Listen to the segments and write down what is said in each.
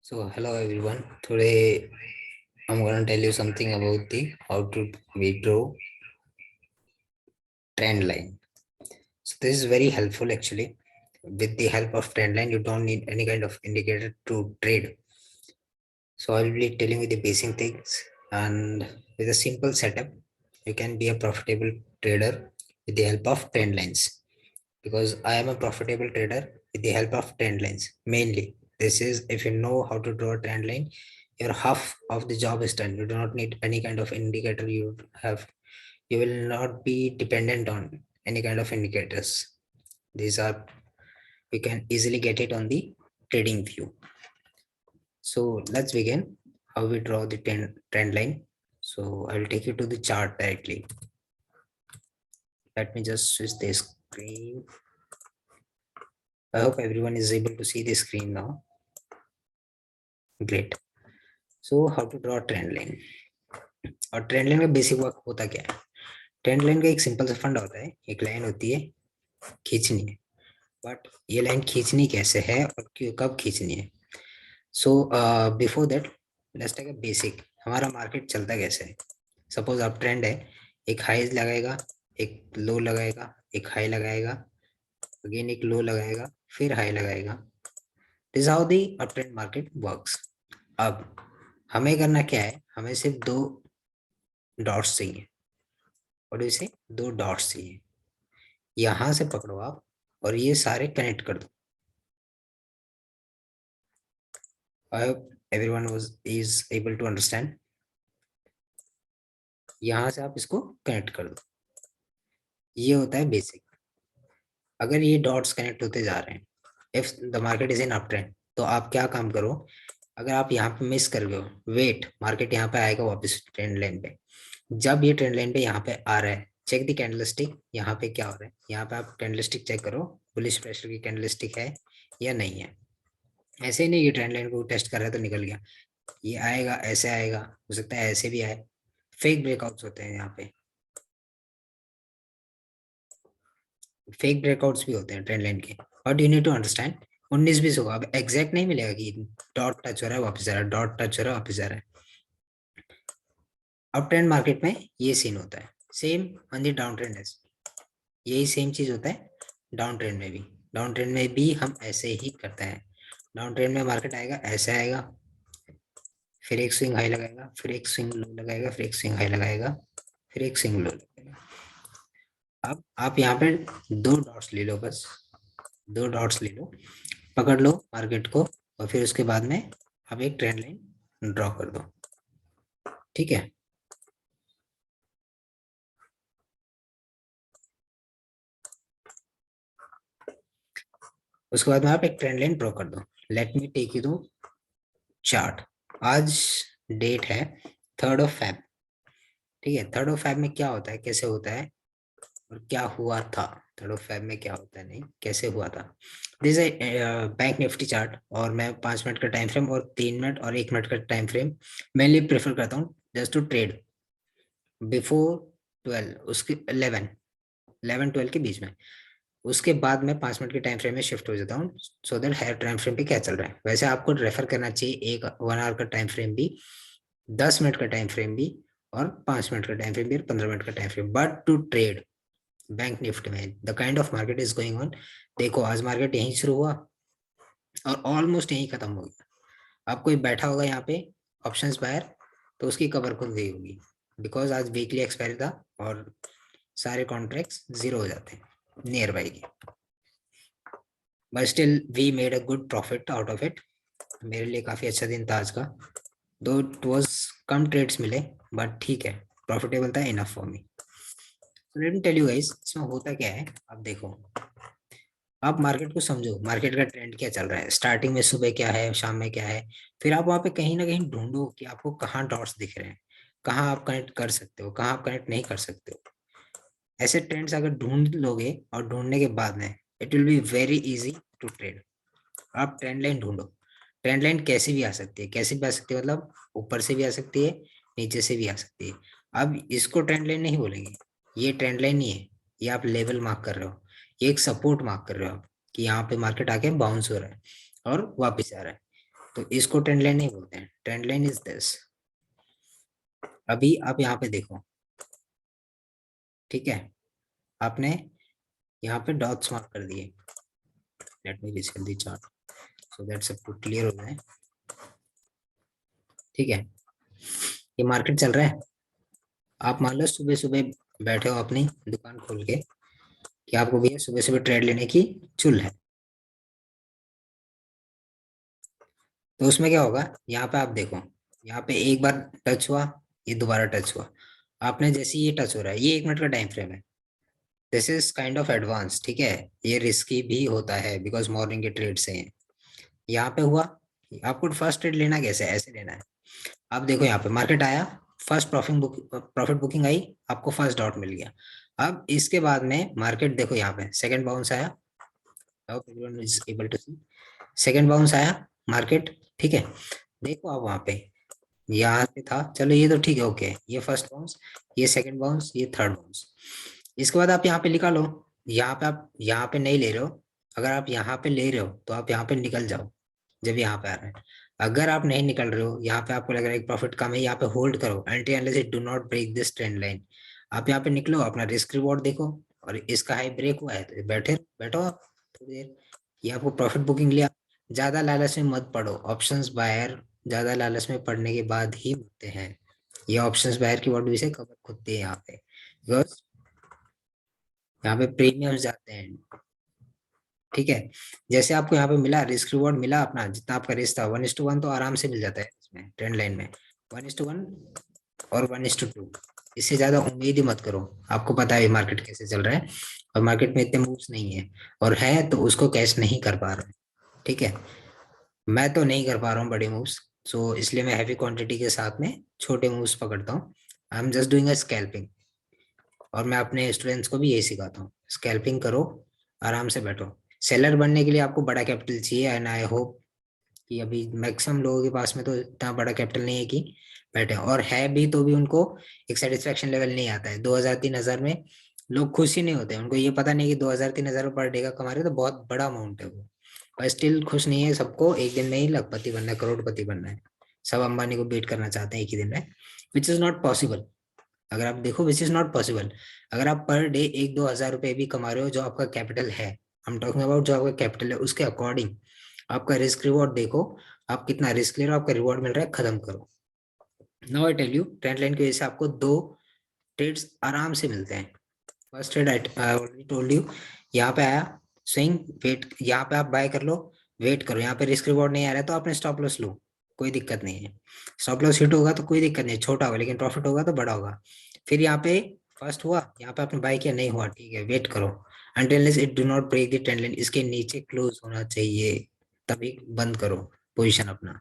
So hello everyone. Today I'm gonna tell you something about the how to we draw trend line. So this is very helpful actually. With the help of trend line, you don't need any kind of indicator to trade. So I'll be telling you the basic things, and with a simple setup, you can be a profitable trader with the help of trend lines. Because I am a profitable trader with the help of trend lines mainly. This is if you know how to draw a trend line, your half of the job is done. You do not need any kind of indicator. You will not be dependent on any kind of indicators. These are, we can easily get it on the trading view. So let's begin how we draw the trend line. So I will take you to the chart directly. Let me just switch the screen. I hope everyone is able to see the screen now. Great. So how to draw trend line. और trend line का basic work होता क्या है? Trend line का एक simple सा फंडा होता है, एक लाइन होती है, खींचनी है, बट ये लाइन खींचनी कैसे है और क्यों कब खींचनी है? So before that let's take a basic, हमारा मार्केट चलता कैसे है? सपोज आप ट्रेंड है, एक हाई लगाएगा, एक लो लगाएगा, एक हाई लगाएगा, अगेन एक लो लगाएगा, फिर हाई लगाएगा. This how the up trend market works. अब हमें करना क्या है? हमें सिर्फ दो डॉट्स चाहिए. और इसे दो डॉट्स चाहिए, यहां से पकड़ो आप और ये सारे कनेक्ट कर दो. I hope everyone was is able to understand. यहां से आप इसको कनेक्ट कर दो. ये होता है बेसिक. अगर ये डॉट्स कनेक्ट होते जा रहे हैं, if the market is in up trend, तो आप क्या काम करो? अगर आप यहाँ पे मिस कर गए हो, वेट, मार्केट यहाँ पे आएगा वापस ट्रेंड लाइन पे. जब ये ट्रेंड लाइन पे यहाँ पे आ रहा है, चेक द कैंडलस्टिक. यहाँ पे क्या हो रहा है? यहाँ पे आप कैंडलस्टिक चेक करो, बुलिश प्रेशर की कैंडलस्टिक है या नहीं है. ऐसे ही नहीं कि ट्रेंड लाइन को टेस्ट कर रहा है तो निकल गया. ये आएगा, ऐसे आएगा, हो सकता है ऐसे भी आए. फेक ब्रेकआउट्स होते हैं यहाँ पे, फेक ब्रेकआउट्स भी होते हैं ट्रेंड लाइन के. But you need to understand 19-20 होगा. अब एग्जैक्ट नहीं मिलेगा कि डॉट टच हो रहा है वापस जा रहा है, डॉट टच हो रहा है वापस जा रहा है. अब ट्रेंड मार्केट में ये सीन होता है. Same on the down trend, यही सेम चीज होता है डाउन ट्रेंड में भी. डाउन ट्रेंड में भी हम ऐसे ही करते हैं. डाउन ट्रेंड में मार्केट आएगा, ऐसे आएगा, फिर एक स्विंग हाई लगाएगा, फिर एक स्विंग लो लगाएगा, फिर एक स्विंग हाई लगाएगा, फिर एक स्विंग लो लगाएगा. अब आप यहाँ पे दो डॉट्स ले लो, बस दो डॉट्स ले लो, पकड़ लो मार्केट को, और फिर उसके बाद में आप एक ट्रेंड लाइन ड्रॉ कर दो. ठीक है. उसके बाद में आप एक ट्रेंड लाइन ड्रॉ कर दो. Let me take you to chart. आज डेट है 3rd of Feb. ठीक है. 3rd of Feb में क्या होता है, कैसे होता है और क्या हुआ था? 3rd of Feb में क्या होता है, नहीं कैसे हुआ था. दिस है बैंक निफ्टी चार्ट, और मैं 5 मिनट का टाइम फ्रेम और 3 मिनट और 1 मिनट का टाइम फ्रेम मेनली प्रेफर करता हूँ जस्ट टू ट्रेड बिफोर 12, उसके 11-12 के बीच में. उसके बाद मैं 5 मिनट के टाइम फ्रेम में शिफ्ट हो जाता हूँ, so that higher time frame पे क्या चल रहा है. वैसे आपको रेफर करना चाहिए एक 1 आवर का टाइम फ्रेम भी, 10 मिनट का टाइम फ्रेम भी, और 5 मिनट का टाइम फ्रेम भी, और 15 मिनट का time frame. But to trade Bank Nifty में the kind of market is going on, देखो आज मार्केट यहीं शुरू हुआ और ऑलमोस्ट यहीं खत्म हो गया. अब कोई बैठा होगा यहाँ पे ऑप्शंस बायर, तो उसकी कवर खुल गई होगी, बिकॉज आज वीकली एक्सपायरी था और सारे कॉन्ट्रैक्ट्स जीरो हो जाते हैं नियर बाई के. But still we made a good profit out of it. मेरे लिए काफी अच्छा दिन था आज का, दो इट वाज कम ट्रेड्स मिले, बट ठीक है, प्रॉफिटेबल था, enough for me. Let me tell you guys, इसमें होता क्या है. आप देखो, आप मार्केट को समझो, मार्केट का ट्रेंड क्या चल रहा है, स्टार्टिंग में सुबह क्या है, शाम में क्या है. फिर आप वहां पे कहीं ना कहीं ढूंढो कि आपको कहाँ डॉट्स दिख रहे हैं, कहाँ आप कनेक्ट कर सकते हो, कहाँ आप कनेक्ट नहीं कर सकते हो. ऐसे ट्रेंड्स अगर ढूंढ लोगे और ढूंढने के बाद में it will be very easy to trade. आप ट्रेंड लाइन ढूंढो. ट्रेंड लाइन कैसी भी आ सकती है, कैसी भी आ सकती है, मतलब ऊपर से भी आ सकती है, नीचे से भी आ सकती है. अब इसको ट्रेंड लाइन नहीं बोलेंगे, ये ट्रेंड लाइन नहीं है, ये आप लेवल मार्क कर रहे हो, ये एक सपोर्ट मार्क कर रहे हो आप कि यहाँ पे मार्केट आके बाउंस हो रहा है और वापस आ रहा है. तो इसको ट्रेंड लाइन नहीं बोलते हैं, ट्रेंड लाइन इज दिस। अभी आप यहाँ पे देखो, ठीक है, आपने यहाँ पे डॉट्स मार्क कर दिए। Let me reset the chart so that सब कुछ क्लियर हो जाए। ठीक है, ये मार्केट चल रहा है। आप मान लो सुबह सुबह बैठे हो अपनी दुकान खोल के कि आपको भैया सुबह सुबह ट्रेड लेने की चुल है। तो उसमें क्या होगा, यहाँ पे आप देखो, यहाँ पे एक बार टच हुआ, ये दोबारा टच हुआ। आपने जैसे ये टच हो रहा है, ये 1 मिनट का टाइम फ्रेम है। This is kind of advance, ठीक है। ये रिस्की भी होता है बिकॉज मॉर्निंग के ट्रेड से हैं। यहाँ पे हुआ, आपको फर्स्ट ट्रेड लेना कैसे, ऐसे लेना है। अब देखो यहाँ पे मार्केट आया, फर्स्ट प्रॉफिट बुकिंग आई, आपको फर्स्ट डॉट मिल गया। अब इसके बाद में मार्केट देखो, यहाँ पे सेकंड बाउंस आया, able to see, second bounce आया मार्केट, ठीक है। देखो आप वहां पे, यहाँ पे था, चलो ये तो ठीक है, ओके, ये फर्स्ट बाउंस, ये सेकंड बाउंस, ये थर्ड बाउंस। इसके बाद आप यहाँ पे निकालो, यहाँ पे आप यहाँ पे नहीं ले रहे हो। अगर आप यहाँ पे ले रहे हो तो आप यहाँ पे निकल जाओ जब यहाँ पे आ रहा है। अगर आप नहीं निकल रहे हो, यहाँ पे आपको लग रहा है प्रॉफिट कम है, यहाँ पे होल्ड करो entry unless it do not break this trend line. आप यहाँ पे निकलो, अपना रिस्क रिवॉर्ड देखो, और इसका हाई ब्रेक हुआ है तो बैठे बैठो आप थोड़ी देर। ये आपको प्रॉफिट बुकिंग लिया। ज्यादा लालच में मत पड़ो, ऑप्शंस बायर ज्यादा लालच में पड़ने के बाद ही होते हैं। ये ऑप्शंस बायर की वर्ड भी से कवर खुदते हैं यहाँ पे, बिकॉज यहाँ पे प्रीमियम्स जाते हैं। ठीक है, जैसे आपको यहाँ पे मिला रिस्क रिवॉर्ड मिला, अपना जितना आपका रिस्क था 1:1 तो आराम से मिल जाता है इसमें ट्रेंड लाइन में, 1:1 और 1:2। इससे ज्यादा उम्मीद ही मत करो। आपको पता है मार्केट कैसे चल रहा है, और मार्केट में इतने मूव्स नहीं है, और है तो उसको कैश नहीं कर पा रहे हैं। ठीक है, मैं तो नहीं कर पा रहा हूँ बड़े मूव्स, सो इसलिए मैं हैवी क्वांटिटी के साथ में छोटे मूव्स पकड़ता हूँ। I am just doing a scalping, और मैं अपने स्टूडेंट्स को भी यही सिखाता हूँ, स्कैल्पिंग करो, आराम से बैठो। सेलर बनने के लिए आपको बड़ा कैपिटल चाहिए, एंड आई होप कि अभी मैक्सिमम लोगों के पास में तो इतना बड़ा कैपिटल नहीं है कि बैठे, और है भी तो भी उनको एक सेटिस्फेक्शन लेवल नहीं आता है। 2,000-3,000 में लोग खुश ही नहीं होते, उनको ये पता नहीं कि 2,000-3,000 पर डे का कमा रहे तो बहुत बड़ा अमाउंट है वो, पर स्टिल खुश नहीं है। सबको एक दिन में ही लखपति बनना है, करोड़पति बनना है। सब अंबानी को बीट करना चाहते हैं एक ही दिन में, विच इज नॉट पॉसिबल। अगर आप देखो, विच इज नॉट पॉसिबल। अगर आप पर डे 1-2 हज़ार रुपए भी कमा रहे हो, जो आपका कैपिटल है, हम टॉकिंग अबाउट जो आपका कैपिटल है, उसके अकॉर्डिंग आपका रिस्क रिवॉर्ड देखो, आप कितना रिस्क ले रहे हो, आपका रिवॉर्ड मिल रहा है, खत्म करो। Now I tell you, trend line की वजह से आपको 2 ट्रेड्स आराम से मिलते हैं। First trade I already told you, यहाँ पे आया स्विंग, वेट, यहाँ पे आप बाय कर लो, वेट करो, यहाँ पे रिस्क रिवॉर्ड नहीं आ रहा है तो आपने स्टॉप लॉस लो, कोई दिक्कत नहीं है। स्टॉप लॉस हिट होगा तो कोई दिक्कत नहीं, छोटा होगा, लेकिन प्रॉफिट होगा तो बड़ा होगा। फिर यहाँ पे फर्स्ट हुआ, यहाँ पे आपने बाय किया, नहीं हुआ, ठीक है, वेट करो until it do not break the trend line, इसके नीचे क्लोज होना चाहिए, तभी बंद करो पोजीशन अपना।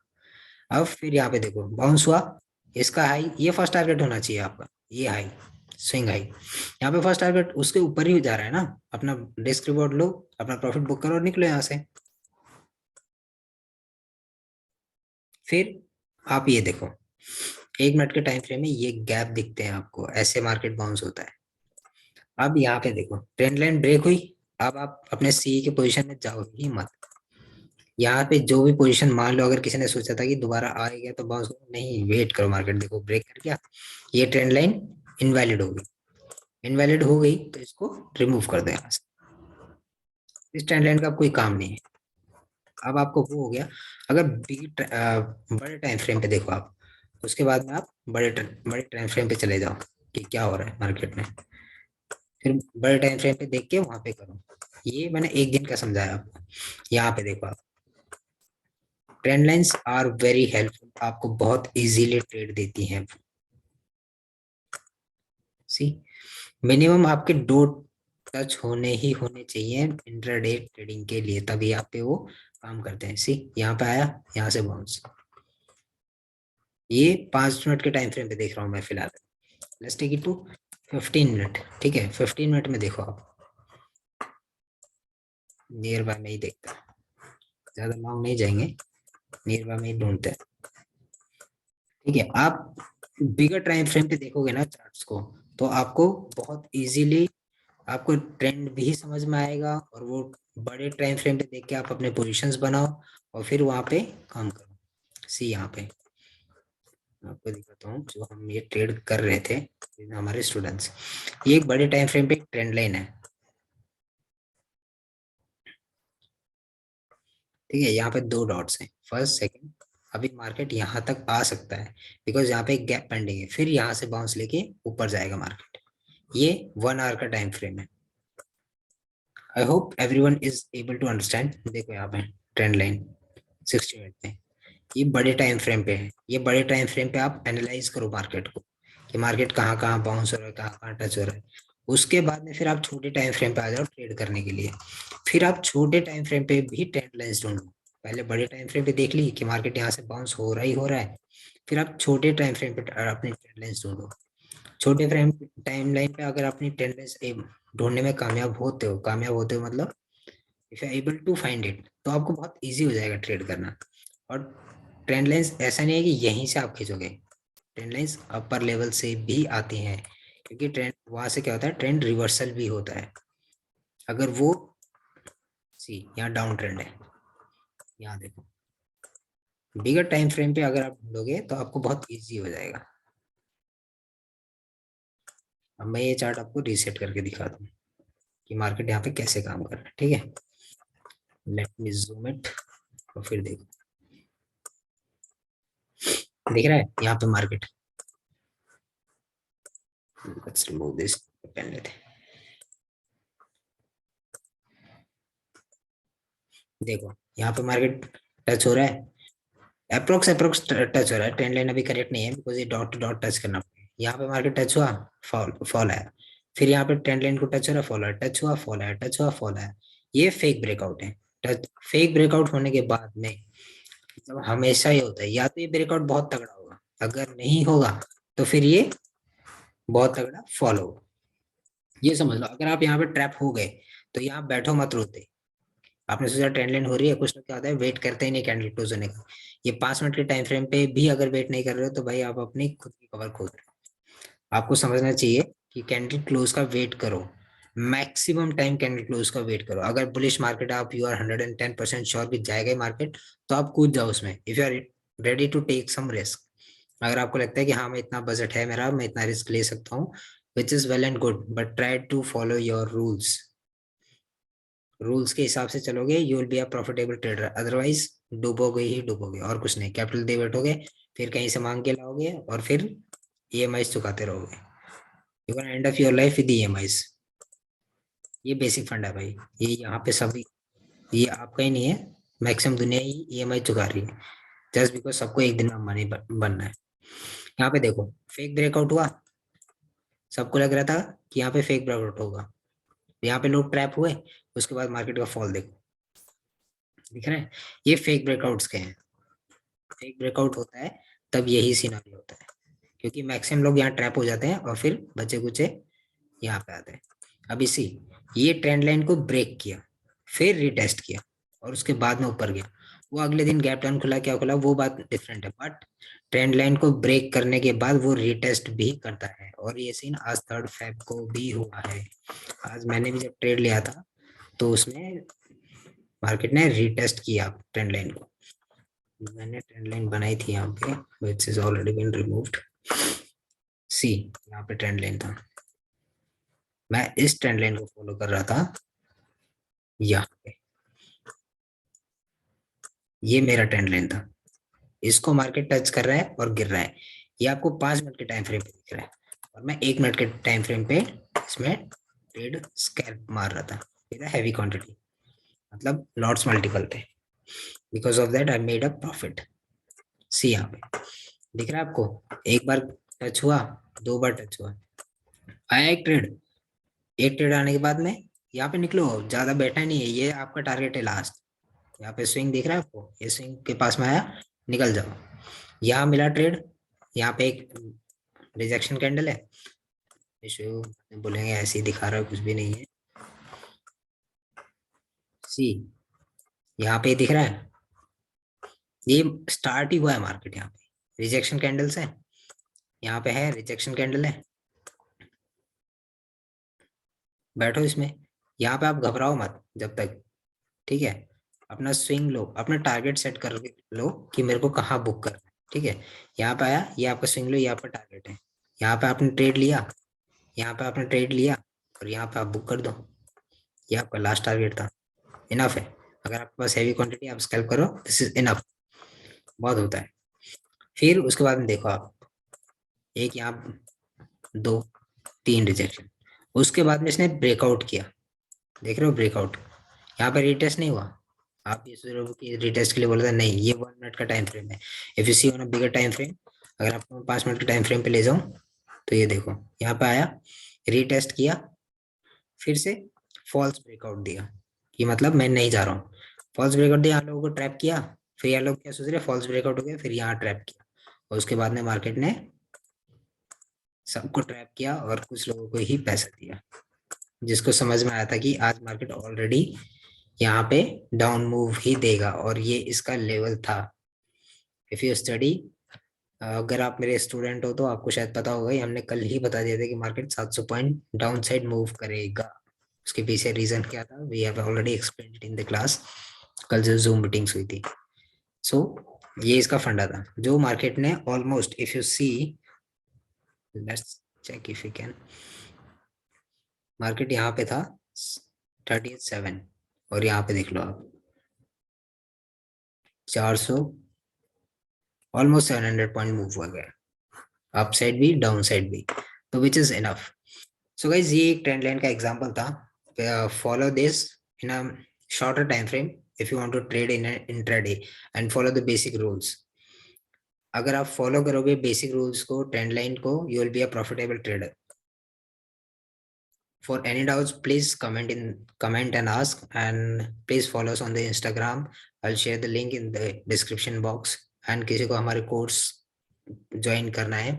अब फिर यहाँ पे देखो बाउंस हुआ, इसका हाई, ये फर्स्ट टारगेट होना चाहिए आपका, ये हाई, स्विंग हाई। यहाँ पे फर्स्ट टारगेट उसके ऊपर ही जा रहा है ना, अपना रिस्क रिवॉर्ड लो, अपना प्रॉफिट बुक करो और निकलो यहाँ से। फिर आप ये देखो, 1 मिनट के टाइम फ्रेम में ये गैप दिखते हैं आपको, ऐसे मार्केट बाउंस होता है। अब यहाँ पे देखो ट्रेंड लाइन ब्रेक हुई, अब आप अपने सी के पोजीशन में जाओ ही मत। यहाँ पे जो भी पोजीशन, मान लो अगर किसी ने सोचा था कि दोबारा आएगा तो बाउंस, नहीं, वेट करो, मार्केट देखो ब्रेक कर गया, ये ट्रेंड लाइन इनवैलिड हो गई। इनवैलिड हो गई तो इसको रिमूव कर दो यहाँ से, इस ट्रेंड लाइन का कोई काम नहीं है। अब आपको वो हो गया। अगर बड़े टाइम फ्रेम पे देखो आप, उसके बाद में आप बड़े टाइम फ्रेम पे चले जाओ कि क्या हो रहा है मार्केट में, फिर बड़े टाइम फ्रेम पे देख के वहां पे करो। ये मैंने एक दिन का समझाया आपको। यहाँ पे देखो आप, trend lines are very helpful, आपको बहुत इजीली ट्रेड देती हैं। सी, मिनिमम आपके 2 टच होने चाहिए इंट्राडे ट्रेडिंग के लिए, तभी आप पे वो काम करते हैं। सी, यहाँ पे आया, यहाँ से बाउंस, ये 5 मिनट के टाइम फ्रेम पे देख रहा हूँ मैं फिलहाल। Let's take it to 15 minute, ठीक है, 15 मिनट में देखो आप, नियर बाय में ही देखता है, ज्यादा लॉन्ग नहीं जाएंगे, नियर बाय में ही ढूंढते हैं। ठीक है, आप बिगर टाइम फ्रेम पे देखोगे ना चार्ट्स को, तो आपको बहुत इजीली आपको ट्रेंड भी समझ में आएगा, और वो बड़े टाइम फ्रेम पे देख के आप अपने पोजीशंस बनाओ और फिर वहां पे काम करो। सी यहाँ पे आपको दिखाता हूँ, जो हम ये ट्रेड कर रहे थे हमारे स्टूडेंट्स, ये एक बड़े टाइम फ्रेम पे एक ट्रेंड लाइन है, ठीक है। यहाँ पे दो डॉट्स हैं, फर्स्ट सेकंड। अभी मार्केट यहाँ तक आ सकता है बिकॉज यहाँ पे एक गैप पेंडिंग है, फिर यहाँ से बाउंस लेके ऊपर जाएगा मार्केट। ये 1 आवर का टाइम फ्रेम है। I hope everyone is able to understand. देखो यहाँ पे ट्रेंड लाइन 60 मिनट में, ये बड़े टाइम फ्रेम पे है। ये बड़े टाइम फ्रेम पे आप एनालाइज करो मार्केट को, कि मार्केट कहाँ कहाँ बाउंस हो रहा है, कहाँ कहाँ टच हो रहा है। उसके बाद में फिर आप छोटे टाइम फ्रेम पे आ जाओ ट्रेड करने के लिए। फिर आप छोटे टाइम फ्रेम पे भी ट्रेंड लाइंस ढूंढो। पहले बड़े टाइम फ्रेम पे देख ली कि मार्केट यहाँ से बाउंस हो रहा ही हो रहा है, फिर आप छोटे टाइम फ्रेम पे अपनी ट्रेंड लाइंस ढूंढो। छोटे फ्रेम टाइम लाइन पे अगर अपनी ट्रेंड लाइंस ढूंढने में कामयाब होते हो मतलब if you able to find it, तो आपको बहुत इजी हो जाएगा ट्रेड करना। और ट्रेंड लाइंस ऐसा नहीं है कि यहीं से आप खींचोगे, ट्रेंड लाइंस अपर लेवल से भी आती हैं, क्योंकि ट्रेंड वहां से क्या होता है, ट्रेंड रिवर्सल भी होता है। अगर वो सी यहाँ डाउन ट्रेंड है, यहाँ देखो बिगर टाइम फ्रेम पे अगर आप ढूंढोगे तो आपको बहुत इजी हो जाएगा। अब मैं ये चार्ट आपको रीसेट करके दिखा दूँ कि मार्केट यहाँ पे कैसे काम कर रहा है, ठीक है। लेट मी जूम इट, और फिर देखो दिख रहा है यहाँ पे market. Let's remove this, pen लेते हैं। देखो यहाँ पे मार्केट टच हो रहा है, अप्रोक्स अप्रोक्स टच हो रहा है। ट्रेंड लाइन अभी करेक्ट नहीं है बिकॉज ये डॉट टू डॉट टच करना पड़ेगा। यहाँ पे मार्केट टच हुआ, फॉल फॉल आया, फिर यहाँ पे ट्रेंड लाइन को टच हो रहा, फॉल आया, टच हुआ, फॉल आया, टच हुआ, फॉल आया। ये फेक ब्रेकआउट है। टच फेक ब्रेकआउट होने के बाद में मतलब हमेशा ये होता है, या तो ये ब्रेकआउट बहुत तगड़ा होगा, अगर नहीं होगा तो फिर ये बहुत तगड़ा फॉल होगा। ये समझ लो, अगर आप यहाँ पे ट्रैप हो गए तो यहाँ बैठो मत रोते। आपने सोचा ट्रेंड लाइन हो रही है, कुछ लोग क्या होता है वेट करते ही नहीं कैंडल क्लोज होने का। ये 5 मिनट के टाइम फ्रेम पे भी अगर वेट नहीं कर रहे हो तो भाई आप अपनी खुद की कवर खोद रहे हो। आपको समझना चाहिए कि कैंडल क्लोज का वेट करो, मैक्सिमम टाइम कैंडल क्लोज का वेट करो। अगर बुलिश मार्केट आप यू आर 110% श्योर कि जाएगा मार्केट, तो आप कूद जाओ उसमें, if you are ready to take some risk. अगर आपको लगता है कि हाँ मैं इतना बजट है मेरा, मैं इतना रिस्क ले सकता हूँ, which is well and good, but try to follow your rules. Rules के हिसाब से चलोगे you will be a profitable trader, otherwise डूबोगे ही डूबोगे और कुछ नहीं। कैपिटल दे बैठोगे, फिर कहीं से मांग के लाओगे और फिर ईएमआई चुकाते रहोगे। You can end of your life with EMIs. ये बेसिक फंड है भाई, ये यहाँ पे सभी, ये आपका ही नहीं है, मैक्सिमम दुनिया ही ईएमआई चुका रही है, जस्ट बिकॉज सबको एक दिन में अंबानी बनना है। यहाँ पे देखो फेक ब्रेकआउट हुआ, सबको लग रहा था कि यहाँ पे फेक ब्रेकआउट होगा, यहाँ पे लोग ट्रैप हुए, उसके बाद मार्केट का फॉल देखो, दिख रहा है। ये फेक ब्रेकआउट्स के हैं। फेक ब्रेकआउट होता है तब यही सिनारियो होता है, क्योंकि मैक्सिमम लोग यहाँ ट्रैप हो जाते हैं और फिर बचे कुचे यहाँ पे आते हैं। अब इसी ये ट्रेंड लाइन को ब्रेक किया, फिर रिटेस्ट किया और उसके बाद में ऊपर गया। वो अगले दिन गैप डाउन खुला, क्या खुला वो बात डिफरेंट है, बट ट्रेंड लाइन को ब्रेक करने के बाद वो रिटेस्ट भी करता है। और ये सीन आज 3 फेब को भी हुआ है। आज मैंने भी जब ट्रेड लिया था तो उसमें मार्केट ने रिटेस्ट किया ट्रेंड लाइन को। मैंने ट्रेंड लाइन बनाई थी यहाँ पे, which is already been removed. See यहाँ पे ट्रेंड लाइन था, मैं इस ट्रेंड लाइन को फॉलो कर रहा था यहाँ पे, ये मेरा ट्रेंड लाइन था। इसको मार्केट टच कर रहा है और गिर रहा है, ये आपको 5 मिनट के टाइम फ्रेम पे दिख रहा है, और मैं 1 मिनट के टाइम फ्रेम पे इसमें ट्रेड स्कैल्प मार रहा था विद हैवी क्वांटिटी, मतलब लॉट्स मल्टीपल थे। Because of that I made a profit. See यहाँ पे दिख रहा है आपको, एक बार टच हुआ, 2 बार टच हुआ, आया एक ट्रेड, एक ट्रेड आने के बाद में यहाँ पे निकलो, ज्यादा बैठा नहीं है, ये आपका टारगेट है लास्ट। यहाँ पे स्विंग दिख रहा है आपको, ये स्विंग के पास में आया, निकल जाओ। यहाँ मिला ट्रेड, यहाँ पे एक रिजेक्शन कैंडल है, इशू बोलेंगे ऐसे ही दिखा रहा है, कुछ भी नहीं है। सी यहाँ पे दिख रहा है, ये स्टार्ट ही हुआ है मार्केट, यहाँ पे रिजेक्शन कैंडल्स है, यहाँ पे है रिजेक्शन कैंडल है, बैठो इसमें। यहाँ पे आप घबराओ मत जब तक, ठीक है। अपना स्विंग लो, अपना टारगेट सेट कर लो कि मेरे को कहाँ बुक करना है। ठीक है, यहाँ पे आया, ये आपका स्विंग लो, ये आपका टारगेट है। यहाँ पे आपने ट्रेड लिया, यहाँ पे आपने ट्रेड लिया और यहाँ पे आप बुक कर दो। ये आपका लास्ट टारगेट था। इनफ है। अगर आपके पास हैवी क्वांटिटी, आप स्कैल्प करो, दिस इज इनफ, बहुत होता है। फिर उसके बाद में देखो आप, एक यहाँ, दो, तीन रिजेक्शन, उसके बाद में इसने ब्रेकआउट किया। देख रहे हो ब्रेकआउट, यहाँ पे रिटेस्ट नहीं हुआ। आप ये सोच रहे हो कि रिटेस्ट के लिए बोला था, नहीं, ये 1 मिनट का टाइम फ्रेम है। If you see on a bigger time frame, अगर आपको 5 मिनट के टाइम फ्रेम पे ले जाऊं, तो ये देखो यहाँ पे आया, रीटेस्ट किया, फिर से फॉल्स ब्रेकआउट दिया, कि मतलब मैं नहीं जा रहा हूँ। फॉल्स ब्रेकआउट दिया, यहाँ लोगों को ट्रैप किया, फिर यहाँ लोग क्या सोच रहे, फॉल्स ब्रेकआउट हो गया, फिर यहाँ ट्रैप किया, और उसके बाद में मार्केट ने सबको ट्रैप किया और कुछ लोगों को ही पैसा दिया, जिसको समझ में आया था कि आज मार्केट ऑलरेडी यहाँ पे डाउन मूव ही देगा और ये इसका लेवल था। इफ यू स्टडी, अगर आप मेरे स्टूडेंट हो तो आपको शायद पता होगा, ये हमने कल ही बता दिया था कि market 700 point down side move करेगा। उसके पीछे रीजन क्या था, we have already explained it in the class. कल जो जूम मीटिंग्स हुई थी। सो ये इसका फंडा था, जो मार्केट ने almost, if you see, let's check if you can, market यहाँ पे था 37 और यहाँ पे देख लो आप 400, ऑलमोस्ट 700 पॉइंट मूव हुआ गया, अप साइड भी डाउन साइड भी, तो which is enough. So guys ये एक ट्रेंड लाइन का एग्जांपल था। Follow this in a shorter time frame if you want to trade in intraday and follow the basic rules. अगर आप follow करोगे बेसिक रूल्स को, ट्रेंड लाइन को, you will be a profitable trader. For any doubts, please comment and ask, and please follow us on the Instagram. I'll share the link in the description box. And किसी को हमारे course join करना है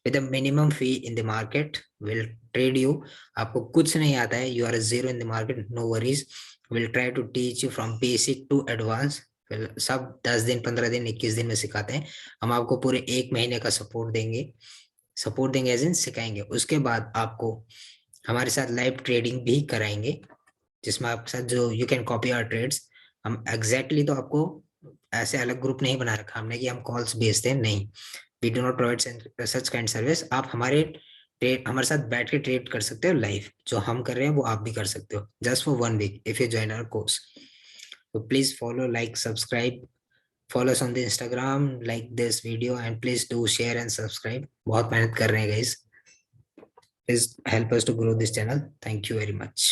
with a minimum fee in the market, will trade you. आपको कुछ नहीं आता है, you are zero in the market, no worries, will try to teach you from basic to advance. सब 10 दिन, 15 दिन, 21 दिन में सिखाते हैं। हम आपको पूरे 1 महीने का सपोर्ट देंगे, एज इन सिखाएंगे। उसके बाद आपको हमारे साथ लाइव ट्रेडिंग भी कराएंगे, जिसमें आपके साथ जो you can copy our trades. हम एग्जैक्टली तो आपको ऐसे अलग ग्रुप नहीं बना रखा हमने कि हम कॉल्स भेजते हैं, नहीं, we do not provide such kind service. आप हमारे साथ बैठ के ट्रेड कर सकते हो लाइव, जो हम कर रहे हैं वो आप भी कर सकते हो, just for 1 week if you join our course. तो please follow, like, subscribe, follow us on the Instagram, like this video, and please do share and subscribe. बहुत मेहनत कर रहे हैं guys, please help us to grow this channel. Thank you very much.